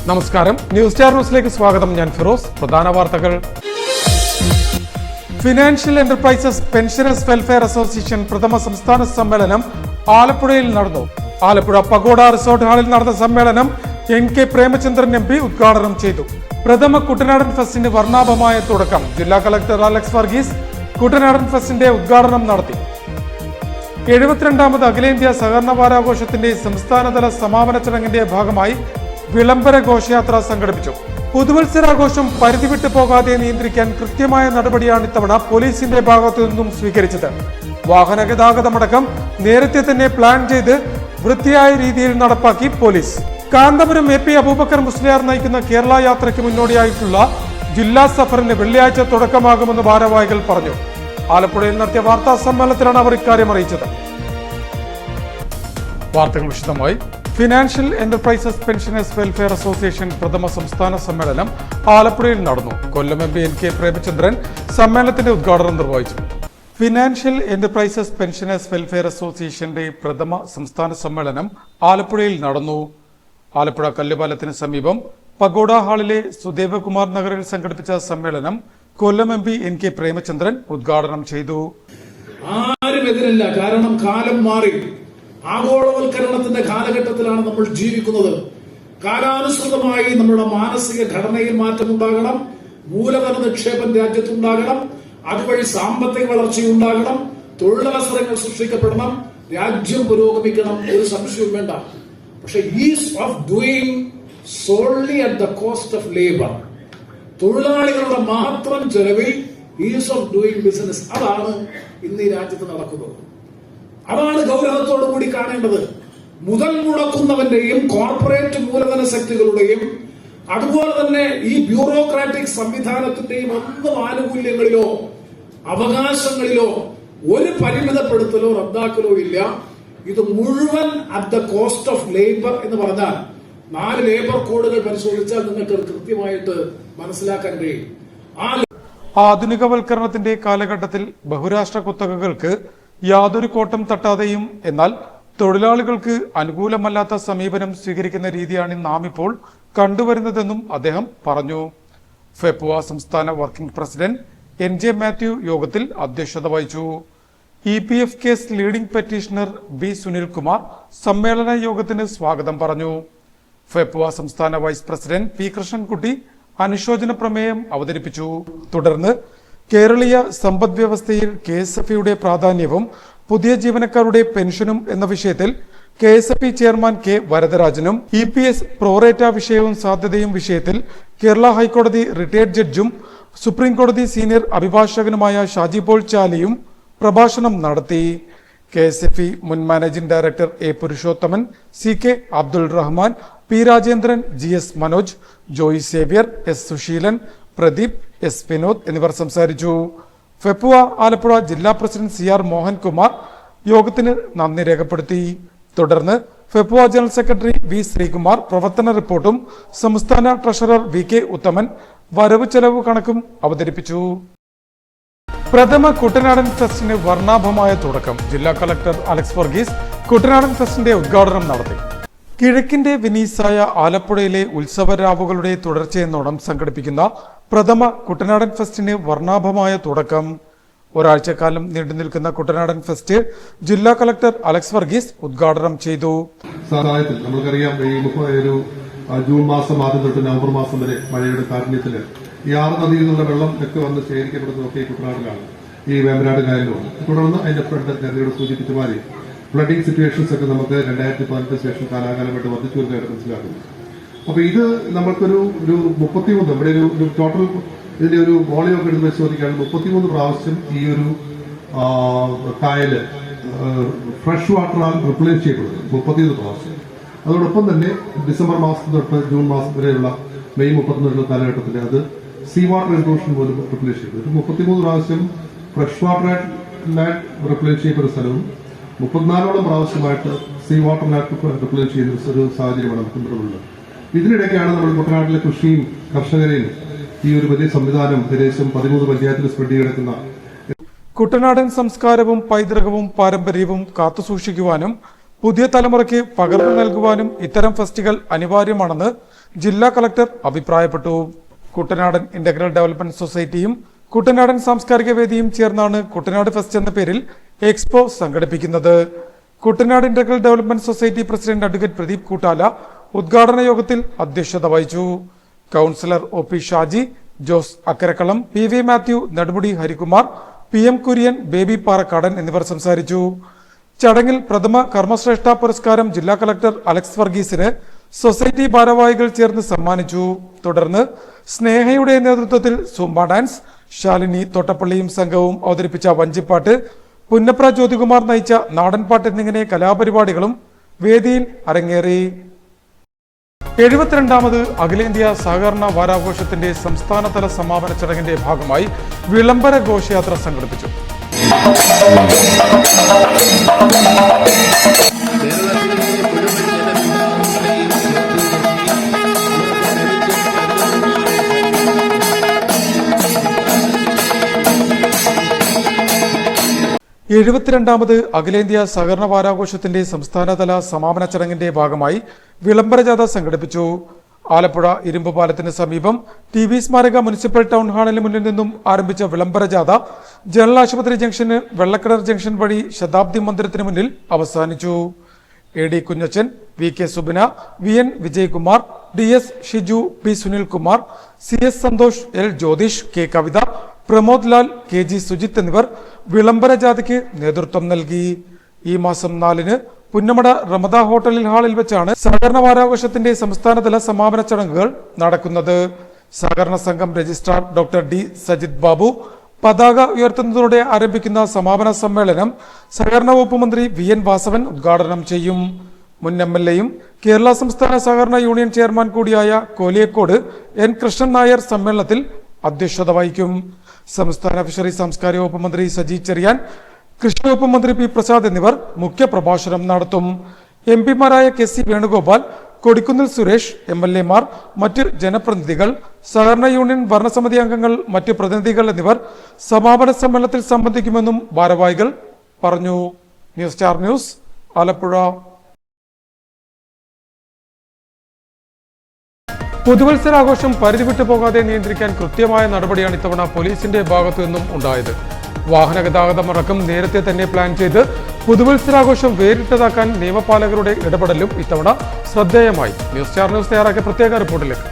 നമസ്കാരം, news star ന്യൂസിലേക്ക് സ്വാഗതം. ഞാൻ ഫിറോസ്. പ്രധാന വാർത്തകൾ. Financial enterprises pensioners welfare association പ്രഥമ സംസ്ഥാന സമ്മേളനം ആലപ്പുഴയിൽ നടന്നു. ആലപ്പുഴ പഗോഡ റിസോർട്ട് ഹാളിൽ നടന്ന സമ്മേളനം NK പ്രേമചന്ദ്രൻ MP ഉദ്ഘാടനം ചെയ്തു. പ്രഥമ കുട്ടനാടൻ ഫെസ്റ്റിന് വർണ്ണാഭമായ തുടക്കം. ജില്ലാ കളക്ടർ അലക്സ് വർഗീസ് കുട്ടനാടൻ ഫെസ്റ്റിന്റെ ഉദ്ഘാടനം നടത്തി. 72ാമത് അഖിലേന്ത്യാ സഹകരണ വാരാഘോഷത്തിന്റെ സംസ്ഥാനതല സമാപന ചടങ്ങിന്റെ ഭാഗമായി വിളംബര ഘോഷയാത്ര സംഘടിപ്പിച്ചു. പുതുവത്സരാഘോഷം പരിധി വിട്ടു പോകാതെ നിയന്ത്രിക്കാൻ കൃത്യമായ നടപടിയാണ് ഇത്തവണ പോലീസിന്റെ ഭാഗത്തു നിന്നും സ്വീകരിച്ചത്. വാഹന ഗതാഗതമടക്കം നേരത്തെ തന്നെ പ്ലാൻ ചെയ്ത് വൃത്തിയായ രീതിയിൽ നടപ്പാക്കി പോലീസ്. കാന്തപുരം AP അബൂബക്കർ മുസ്ലിയാർ നയിക്കുന്ന കേരള യാത്രയ്ക്ക് മുന്നോടിയായിട്ടുള്ള ജില്ലാ സഫറിന് വെള്ളിയാഴ്ച തുടക്കമാകുമെന്ന് ഭാരവാഹികൾ പറഞ്ഞു. ആലപ്പുഴയിൽ നടത്തിയ വാർത്താ സമ്മേളനത്തിലാണ് അവർ ഇക്കാര്യം അറിയിച്ചത്. വാർത്തകൾ വിശദമായി. Financial enterprises pensioners welfare association പ്രഥമ സംസ്ഥാന സമ്മേളനം ആലപ്പുഴയിൽ നടന്നു. കൊല്ലം MP NK പ്രേമചന്ദ്രൻ സമ്മേളനത്തിന്റെ ഉദ്ഘാടനം നിർവഹിച്ചു. ഫിനാൻഷ്യൽ എന്റർപ്രൈസസ് പെൻഷനേഴ്സ് വെൽഫെയർ അസോസിയേഷന്റെ പ്രഥമ സംസ്ഥാന സമ്മേളനം ആലപ്പുഴയിൽ നടന്നു. ആലപ്പുഴ കല്ലുപാലത്തിന് സമീപം പഗോഡ ഹാളിലെ സുദേവകുമാർ നഗറിൽ സംഘടിപ്പിച്ച സമ്മേളനം കൊല്ലം MP NK പ്രേമചന്ദ്രൻ ഉദ്ഘാടനം ചെയ്തു. ആരും എതിരല്ല, കാരണം കാലം മാറി. ആഗോളവൽക്കരണത്തിന്റെ കാലഘട്ടത്തിലാണ് നമ്മൾ ജീവിക്കുന്നത്. കാലാനുസൃതമായി നമ്മുടെ മാനസിക ഘടനയിൽ മാറ്റമുണ്ടാകണം. മൂലധന നിക്ഷേപം രാജ്യത്തുണ്ടാകണം. അതുവഴി സാമ്പത്തിക വളർച്ചയുണ്ടാകണം. തൊഴിലവസരങ്ങൾ സൃഷ്ടിക്കപ്പെടണം. രാജ്യം പുരോഗമിക്കണം. ഒരു സംശയവും വേണ്ട. പക്ഷെ is of doing solely at the cost of labour, തൊഴിലാളികളുടെ മാത്രം ചെലവിൽ ഈസ് ഓഫ് ഡൂയിങ് ബിസിനസ്, അതാണ് ഇന്ന് ഈ രാജ്യത്ത് നടക്കുന്നത്. അതാണ് ഗൗരവത്തോടു കൂടി കാണേണ്ടത്. മുതൽ മുടക്കുന്നവന്റെയും കോർപ്പറേറ്റ് മൂലധന ശക്തികളുടെയും അതുപോലെ തന്നെ ഈ ബ്യൂറോക്രാറ്റിക് സംവിധാനത്തിന്റെയും ഒന്നും ആനുകൂല്യങ്ങളിലോ അവകാശങ്ങളിലോ ഒരു പരിമിതപ്പെടുത്തലോ റദ്ദാക്കലോ ഇല്ല. ഇത് മുഴുവൻ at the cost of labour എന്ന് പറഞ്ഞാൽ 4 ലേബർ കോഡുകൾ പരിശോധിച്ചാൽ നിങ്ങൾക്ക് കൃത്യമായിട്ട് മനസ്സിലാക്കാൻ കഴിയും. ആധുനികവൽക്കരണത്തിന്റെ കാലഘട്ടത്തിൽ ബഹുരാഷ്ട്ര കുത്തകകൾക്ക് യാതൊരു കോട്ടം തട്ടാതെയും എന്നാൽ തൊഴിലാളികൾക്ക് അനുകൂലമല്ലാത്ത സമീപനം സ്വീകരിക്കുന്ന രീതിയാണ് നാം ഇപ്പോൾ കണ്ടുവരുന്നതെന്നും അദ്ദേഹം പറഞ്ഞു. ഫെപ്പുവ സംസ്ഥാന വർക്കിംഗ് പ്രസിഡന്റ് NJ മാത്യു യോഗത്തിൽ അധ്യക്ഷത വഹിച്ചു. EPF case leading petitioner B Sunilkumar സമ്മേളന യോഗത്തിന് സ്വാഗതം പറഞ്ഞു. ഫെപ്പുവ സംസ്ഥാന വൈസ് പ്രസിഡന്റ് P കൃഷ്ണൻകുട്ടി അനുശോചന പ്രമേയം അവതരിപ്പിച്ചു. തുടർന്ന് കേരളീയ സമ്പദ് വ്യവസ്ഥയിൽ KSFയുടെ പ്രാധാന്യവും പുതിയ ജീവനക്കാരുടെ പെൻഷനും എന്ന വിഷയത്തിൽ KSF chairman K വരദരാജനും EPS pro rata വിഷയവും സാധ്യതയും വിഷയത്തിൽ കേരള ഹൈക്കോടതി റിട്ടയർഡ് ജഡ്ജും സുപ്രീം കോടതി സീനിയർ അഭിഭാഷകനുമായ ഷാജി പോൾ ചാലിയും പ്രഭാഷണം നടത്തി. KSF മുൻ managing director A Purushothaman, CK Abdul Rahman, P Rajendran, GS Manoj, Joy Xavier, S Suseelan, Pradeep, S Vinod എന്നിവർ സംസാരിച്ചു. ഫെപ്പുവ ആലപ്പുഴ ജില്ലാ പ്രസിഡന്റ് CR മോഹൻകുമാർ യോഗത്തിന് നന്ദി രേഖപ്പെടുത്തി. തുടർന്ന് ഫെപ്പുവ ജനറൽ സെക്രട്ടറി V ശ്രീകുമാർ പ്രവർത്തന റിപ്പോർട്ടും സംസ്ഥാന ട്രഷറർ VK ഉത്തമൻ വരവ് ചെലവ് കണക്കും അവതരിപ്പിച്ചു. പ്രഥമ കുട്ടനാടൻ ഫെസ്റ്റിന് വർണ്ണാഭമായ തുടക്കം. ജില്ലാ കളക്ടർ അലക്സ് വർഗീസ് കുട്ടനാടൻ ഫെസ്റ്റിന്റെ ഉദ്ഘാടനം നടത്തി. കിഴക്കിന്റെ വെനീസായ ആലപ്പുഴയിലെ ഉത്സവരാവുകളുടെ തുടർച്ചയെന്നോണം സംഘടിപ്പിക്കുന്ന പ്രഥമ കുട്ടനാടൻ ഫെസ്റ്റിന് വർണ്ണാഭമായ തുടക്കം. ഒരാഴ്ചക്കാലം നീണ്ടു നിൽക്കുന്ന കുട്ടനാടൻ ഫെസ്റ്റ് ജില്ലാ കളക്ടർ അലക്സ് വർഗീസ് ഉദ്ഘാടനം ചെയ്തു. നമുക്കറിയാം, ഈ ജൂൺ മാസം ആദ്യം തൊട്ട് നവംബർ മാസം വരെ മഴയുടെ കാഠിന്യത്തിൽ ഈ 6 നദിയിൽ നിന്നുള്ള വെള്ളം ഒക്കെ വന്ന് ശേഖരിക്കപ്പെടുന്നതൊക്കെ ഈ കുട്ടനാട്ടിലാണ്, ഈ വേമ്പനാട് കായലിലുമാണ്. തുടർന്ന് അതിന്റെ നേരത്തെ സൂചിപ്പിച്ച മാതിരി ഫ്ലഡിംഗ് സിറ്റുവേഷൻസ് ഒക്കെ നമുക്ക് 2018 ശേഷം കാലാകാലമായിട്ട് വർദ്ധിച്ചു വരുന്നതായിട്ട് മനസ്സിലാക്കുന്നു. അപ്പൊ ഇത് നമ്മൾക്കൊരു 33 നമ്മുടെ ഒരു ടോട്ടൽ ഇതിന്റെ ഒരു വോളിയം ഒക്കെ എടുത്ത് പരിശോധിക്കുകയാണെങ്കിൽ 33 പ്രാവശ്യം ഈ ഒരു കായല് ഫ്രഷ് വാട്ടറാൽ റിപ്ലേസ് ചെയ്യപ്പെടുന്നു. 33 പ്രാവശ്യം. അതോടൊപ്പം തന്നെ ഡിസംബർ മാസം തൊട്ട് ജൂൺ മാസം വരെയുള്ള മെയ് 31 കാലഘട്ടത്തിൽ അത് സീ വാട്ടർ ഇൻട്രൂഷൻ പോലും റിപ്ലേസ് ചെയ്തു. 33 പ്രാവശ്യം ഫ്രഷ് വാട്ടർ ലാൻഡ് റിപ്ലേസ് ചെയ്യപ്പെട്ട സ്ഥലവും 34ഓളം പ്രാവശ്യമായിട്ട് സീ വാട്ടർ ലാൻഡ് റിപ്ലേസ് ചെയ്യുന്ന ഒരു സാഹചര്യമാണ് നമുക്ക് മുന്നിലുള്ളത്. ഇതിനിടയ്ക്കാണ് നമ്മൾ കുട്ടനാട്ടിലെ കൃഷിയും കർഷകരെയും ഈ ഒരു വലിയ സംവിധാനം ഏകദേശം 13 പഞ്ചായത്തിൽ സ്പ്രെഡ് ചെയ്തെടുക്കുന്ന കുട്ടനാടൻ സംസ്കാരവും പൈതൃകവും പാരമ്പര്യവും കാത്തുസൂക്ഷിക്കുവാനും പുതിയ തലമുറയ്ക്ക് പകർന്നു നൽകുവാനും ഇത്തരം ഫെസ്റ്റുകൾ അനിവാര്യമാണെന്ന് ജില്ലാ കളക്ടർ അഭിപ്രായപ്പെട്ടു. കുട്ടനാടൻ ഇന്റഗ്രൽ ഡെവലപ്മെന്റ് സൊസൈറ്റിയും കുട്ടനാടൻ സാംസ്കാരിക വേദിയും ചേർന്നാണ് കുട്ടനാട് ഫെസ്റ്റ് എന്ന പേരിൽ എക്സ്പോ സംഘടിപ്പിക്കുന്നത്. Kuttanad integral development society president advocate Pradeep Koottala ഉദ്ഘാടന യോഗത്തിൽ അധ്യക്ഷത വഹിച്ചു. Councillor O P Shaji, Jose Akkarakkalam, P V Mathew, Nedumudi Harikumar, P M Kurian, Baby Parakkadan എന്നിവർ സംസാരിച്ചു. ചടങ്ങിൽ പ്രഥമ കർമ്മശ്രേഷ്ഠ പുരസ്കാരം ജില്ലാ കളക്ടർ അലക്സ് വർഗീസിന് സൊസൈറ്റി ഭാരവാഹികൾ ചേർന്ന് സമ്മാനിച്ചു. തുടർന്ന് സ്നേഹയുടെ നേതൃത്വത്തിൽ സുംബ ഡാൻസ്, ശാലിനി തോട്ടപ്പള്ളിയും സംഘവും അവതരിപ്പിച്ച വഞ്ചിപ്പാട്ട്, പുന്നപ്ര ജ്യോതികുമാർ നയിച്ച നാടൻപാട്ട് എന്നിങ്ങനെ കലാപരിപാടികളും വേദിയിൽ അരങ്ങേറി. 72ാമത് അഖിലേന്ത്യാ സഹകരണ വാരാഘോഷത്തിന്റെ സംസ്ഥാനതല സമാപന ചടങ്ങിന്റെ ഭാഗമായി വിളംബര ഘോഷയാത്ര സംഘടിപ്പിച്ചു. എഴുപത്തിരണ്ടാമത് അഖിലേന്ത്യാ സഹകരണ വാരാഘോഷത്തിന്റെ സംസ്ഥാനതല സമാപന ചടങ്ങിന്റെ ഭാഗമായി വിളംബരജാഥ സംഘടിപ്പിച്ചു. ആലപ്പുഴ ഇരുമ്പ് പാലത്തിന് സമീപം ടി വി സ്മാരക മുനിസിപ്പൽ ടൗൺ ഹാളിന് മുന്നിൽ നിന്നും ആരംഭിച്ച വിളംബരജാഥ ജനറൽ ആശുപത്രി ജംഗ്ഷന് വെള്ളക്കിണർ ജംഗ്ഷൻ വഴി ശതാബ്ദി മന്ദിരത്തിന് മുന്നിൽ അവസാനിച്ചു. A D Kunjachan, V K Subina, V N Vijayakumar, D S Shiju, P Sunilkumar, C S Santhosh, L Jyothish, K Kavitha, Pramod Lal, K G Sujith എന്നിവർ വിളംബര ജാഥയ്ക്ക് നേതൃത്വം നൽകി. ഈ മാസം 4-ന് പുന്നമട റമദ ഹോട്ടലിൽ ഹാളിൽ വെച്ചാണ് സഹകരണ വാരാഘോഷത്തിന്റെ സംസ്ഥാനതല സമാപന ചടങ്ങുകൾ നടക്കുന്നത്. സഹകരണ സംഘം registrar doctor D Sajith Babu പതാക ഉയർത്തുന്നതോടെ ആരംഭിക്കുന്ന സമാപന സമ്മേളനം സഹകരണ വകുപ്പ് മന്ത്രി വി എൻ വാസവൻ ഉദ്ഘാടനം ചെയ്യും. മുൻ MLA-യും കേരള സംസ്ഥാന സഹകരണ യൂണിയൻ ചെയർമാൻ കൂടിയായ കോലിയക്കോട് എൻ കൃഷ്ണൻ നായർ സമ്മേളനത്തിൽ അധ്യക്ഷത വഹിക്കും. സംസ്ഥാന ഫിഷറീസ് സാംസ്കാരിക വകുപ്പ് മന്ത്രി സജി ചെറിയാൻ, കൃഷി വകുപ്പ് മന്ത്രി പി പ്രസാദ് എന്നിവർ മുഖ്യപ്രഭാഷണം നടത്തും. MP-മാരായ കെ സി വേണുഗോപാൽ, കൊടിക്കുന്നിൽ സുരേഷ്, MLA-മാർ, മറ്റ് ജനപ്രതിനിധികൾ, സഹകരണ യൂണിയൻ ഭരണസമിതി അംഗങ്ങൾ, മറ്റ് പ്രതിനിധികൾ എന്നിവർ സമാപന സമ്മേളനത്തിൽ സംബന്ധിക്കുമെന്നും ഭാരവാഹികൾ പറഞ്ഞു. News star news, Alappuzha. പുതുവത്സരാഘോഷം പരിധി വിട്ടു പോകാതെ നിയന്ത്രിക്കാൻ കൃത്യമായ നടപടിയാണ് ഇത്തവണ പോലീസിന്റെ ഭാഗത്തു നിന്നും ഉണ്ടായത്. വാഹന ഗതാഗതമടക്കം നേരത്തെ തന്നെ പ്ലാൻ ചെയ്ത് പുതുവത്സരാഘോഷം വേറിട്ടതാക്കാൻ നിയമപാലകരുടെ ഇടപെടലും ഇത്തവണ ശ്രദ്ധേയമായി. ന്യൂസ് സ്റ്റാർ ന്യൂസ് തയ്യാറാക്കിയ പ്രത്യേക റിപ്പോർട്ടിലേക്ക്.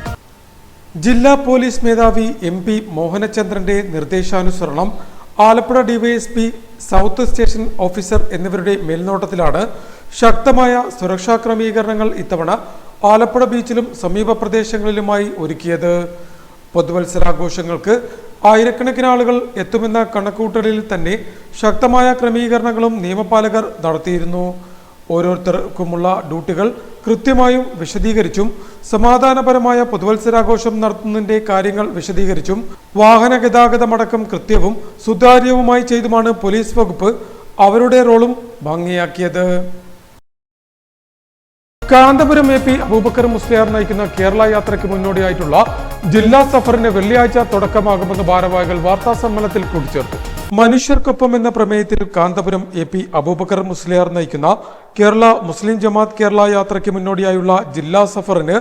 ജില്ലാ പോലീസ് മേധാവി MP മോഹനചന്ദ്രന്റെ നിർദ്ദേശാനുസരണം Alappuzha DYSP south station officer എന്നിവരുടെ മേൽനോട്ടത്തിലാണ് ശക്തമായ സുരക്ഷാ ക്രമീകരണങ്ങൾ ഇത്തവണ ആലപ്പുഴ ബീച്ചിലും സമീപ പ്രദേശങ്ങളിലുമായി ഒരുക്കിയത്. പുതുവത്സരാഘോഷങ്ങൾക്ക് ആയിരക്കണക്കിന് ആളുകൾ എത്തുമെന്ന കണക്കുകൂട്ടലിൽ തന്നെ ശക്തമായ ക്രമീകരണങ്ങളും നിയമപാലകർ നടത്തിയിരുന്നു. ഓരോരുത്തർക്കുമുള്ള ഡ്യൂട്ടികൾ കൃത്യമായും വിശദീകരിച്ചും സമാധാനപരമായ പുതുവത്സരാഘോഷം നടത്തുന്നതിന്റെ കാര്യങ്ങൾ വിശദീകരിച്ചും വാഹന ഗതാഗതമടക്കം കൃത്യവും സുതാര്യവുമായി ചെയ്തുമാണ് പോലീസ് വകുപ്പ് അവരുടെ റോളും ഭംഗിയാക്കിയത്. കാന്തപുരം AP അബൂബക്കർ മുസ്ലിയാർ നയിക്കുന്ന കേരള യാത്രയ്ക്ക് മുന്നോടിയായിട്ടുള്ള ജില്ലാ സഫറിന് വെള്ളിയാഴ്ച തുടക്കമാകുമെന്ന് ഭാരവാഹികൾ വാർത്താ സമ്മേളനത്തിൽ കൂട്ടിച്ചേർത്തു. മനുഷ്യർക്കൊപ്പം എന്ന പ്രമേയത്തിൽ കാന്തപുരം AP അബൂബക്കർ മുസ്ലിയാർ നയിക്കുന്ന കേരള മുസ്ലിം ജമാഅത്ത് കേരള യാത്രയ്ക്ക് മുന്നോടിയായുള്ള ജില്ലാ സഫറിന്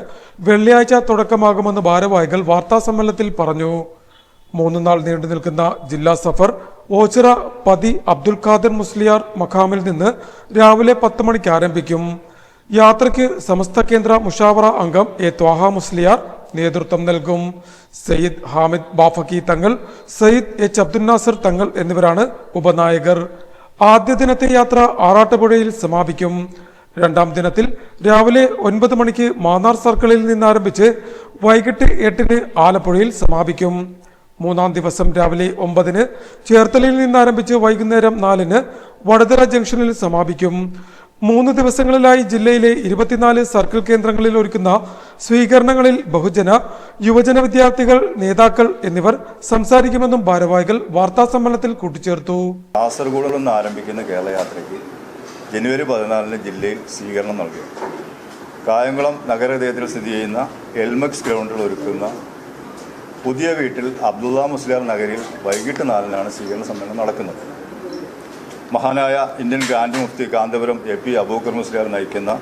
വെള്ളിയാഴ്ച തുടക്കമാകുമെന്ന് ഭാരവാഹികൾ വാർത്താ സമ്മേളനത്തിൽ പറഞ്ഞു. 3 നാൾ നീണ്ടു നിൽക്കുന്ന ജില്ലാ സഫർ ഓച്ചിറ പതി അബ്ദുൽ ഖാദർ മുസ്ലിയാർ മഖാമിൽ നിന്ന് രാവിലെ 10 മണിക്ക് ആരംഭിക്കും. യാത്രയ്ക്ക് സമസ്ത കേന്ദ്ര മുഷാവറ അംഗം A ത്വാഹ മുസ്ലിയാർ നേതൃത്വം നൽകും. സയ്യിദ് ഹാമിദ് ബാഫക്കി തങ്ങൾ, സയ്യിദ് H അബ്ദുൽ നാസർ തങ്ങൾ എന്നിവരാണ് ഉപനായകർ. ആദ്യ ദിനത്തെ യാത്ര ആറാട്ടുപുഴയിൽ സമാപിക്കും. 2-ാം ദിനത്തിൽ രാവിലെ 9 മണിക്ക് മാന്നാർ സർക്കിളിൽ നിന്നാരംഭിച്ച് വൈകിട്ട് 8-ന് ആലപ്പുഴയിൽ സമാപിക്കും. 3-ാം ദിവസം രാവിലെ 9-ന് ചേർത്തലയിൽ നിന്നാരംഭിച്ച് വൈകുന്നേരം 4-ന് വടതര ജംഗ്ഷനിൽ സമാപിക്കും. 3 ദിവസങ്ങളിലായി ജില്ലയിലെ 24 സർക്കിൾ കേന്ദ്രങ്ങളിൽ ഒരുക്കുന്ന സ്വീകരണങ്ങളിൽ ബഹുജന, യുവജന വിദ്യാർത്ഥികൾ, നേതാക്കൾ എന്നിവർ സംസാരിക്കുമെന്നും ഭാരവാഹികൾ വാർത്താ സമ്മേളനത്തിൽ കൂട്ടിച്ചേർത്തു. കാസർഗോഡ് നിന്ന് ആരംഭിക്കുന്ന കേരളയാത്രയ്ക്ക് ജനുവരി 14-ന് ജില്ലയിൽ സ്വീകരണം നൽകി. കായംകുളം നഗരഹൃദയത്തിൽ സ്ഥിതി ചെയ്യുന്ന എൽമക്സ് ഗ്രൗണ്ടിൽ ഒരുക്കുന്ന പുതിയ വീട്ടിൽ അബ്ദുള്ള മുസ്ലിയാർ നഗരിൽ വൈകിട്ട് 4-നാണ് സ്വീകരണ സമ്മേളനം നടക്കുന്നത്. മഹാനായ ഇന്ത്യൻ ഗ്രാൻഡ് മുഫ്തി കാന്തപുരം AP അബൂബക്കർ മുസ്ലിയാർ നയിക്കുന്ന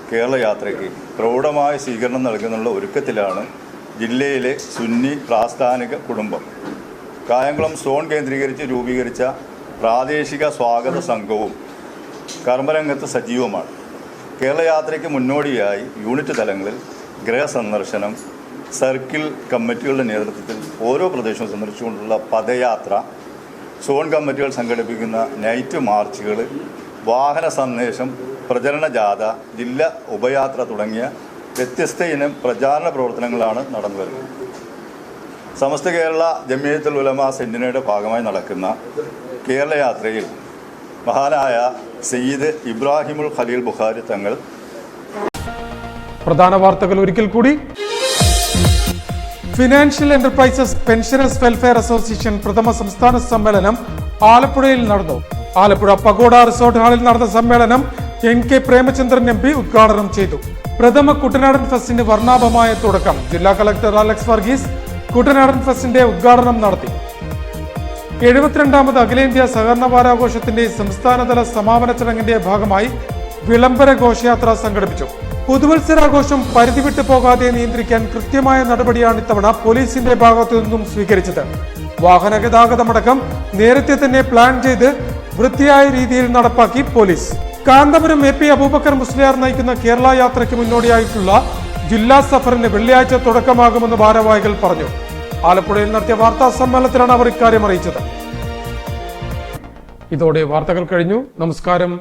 കേരള യാത്രയ്ക്ക് പ്രൗഢമായ സ്വീകരണം നൽകുന്നുള്ള ഒരുക്കത്തിലാണ് ജില്ലയിലെ സുന്നി പ്രാസ്ഥാനിക കുടുംബം. കായംകുളം സോൺ കേന്ദ്രീകരിച്ച് രൂപീകരിച്ച പ്രാദേശിക സ്വാഗത സംഘവും കർമ്മരംഗത്ത് സജീവമാണ്. കേരള യാത്രയ്ക്ക് മുന്നോടിയായി യൂണിറ്റ് തലങ്ങളിൽ ഗൃഹസന്ദർശനം, സർക്കിൾ കമ്മിറ്റികളുടെ നേതൃത്വത്തിൽ ഓരോ പ്രദേശവും സന്ദർശിച്ചുകൊണ്ടുള്ള പദയാത്ര, സോൺ കമ്മിറ്റികൾ സംഘടിപ്പിക്കുന്ന നൈറ്റ് മാർച്ചുകൾ, വാഹന സന്ദേശം, പ്രചരണ ജാഥ, ജില്ലാ ഉപയാത്ര തുടങ്ങിയ വ്യത്യസ്ത ഇനം പ്രചാരണ പ്രവർത്തനങ്ങളാണ് നടന്നു വരുന്നത്. സമസ്ത കേരള ജമിയത്തുൽ ഉലമ സെന്റിനയുടെ ഭാഗമായി നടക്കുന്ന കേരള യാത്രയിൽ മഹാനായ സയ്യിദ് ഇബ്രാഹിമുൽ ഖലീൽ ബുഖാരി തങ്ങൾ. പ്രധാന വാർത്തകൾ ഒരിക്കൽ കൂടി. Financial enterprises pensioners welfare association പ്രഥമ സംസ്ഥാന സമ്മേളനം ആലപ്പുഴയിൽ നടന്നു. ആലപ്പുഴ പഗോഡ റിസോർട്ട് ഹാളിൽ നടന്ന സമ്മേളനം NK പ്രേമചന്ദ്രൻ MP ഉദ്ഘാടനം ചെയ്തു. പ്രഥമ കുട്ടനാടൻ ഫെസ്റ്റിന് വർണ്ണാഭമായ തുടക്കം. ജില്ലാ കളക്ടർ അലക്സ് വർഗീസ് കുട്ടനാടൻ ഫെസ്റ്റിന്റെ ഉദ്ഘാടനം നടത്തി. 72ാമത് അഖിലേന്ത്യാ സഹകരണ വാരാഘോഷത്തിന്റെ സംസ്ഥാനതല സമാപന ചടങ്ങിന്റെ ഭാഗമായി വിളംബര ഘോഷയാത്ര സംഘടിപ്പിച്ചു. പുതുവത്സരാഘോഷം പരിധിവിട്ടു പോകാതെ നിയന്ത്രിക്കാൻ കൃത്യമായ നടപടിയാണ് ഇത്തവണ പോലീസിന്റെ ഭാഗത്തു നിന്നും സ്വീകരിച്ചത്. വാഹന ഗതാഗതമടക്കം നേരത്തെ തന്നെ പ്ലാൻ ചെയ്ത് വൃത്തിയായ രീതിയിൽ നടപ്പാക്കി പോലീസ്. കാന്തപുരം AP അബൂബക്കർ മുസ്ലിയാർ നയിക്കുന്ന കേരള യാത്രയ്ക്ക് മുന്നോടിയായിട്ടുള്ള ജില്ലാ സഫറിന് വെള്ളിയാഴ്ച തുടക്കമാകുമെന്ന് ഭാരവാഹികൾ പറഞ്ഞു. ആലപ്പുഴയിൽ നടത്തിയ വാർത്താ സമ്മേളനത്തിലാണ് അവർ ഇക്കാര്യം അറിയിച്ചത്. ഇതോടെ വാർത്തകൾ കഴിഞ്ഞു. നമസ്കാരം.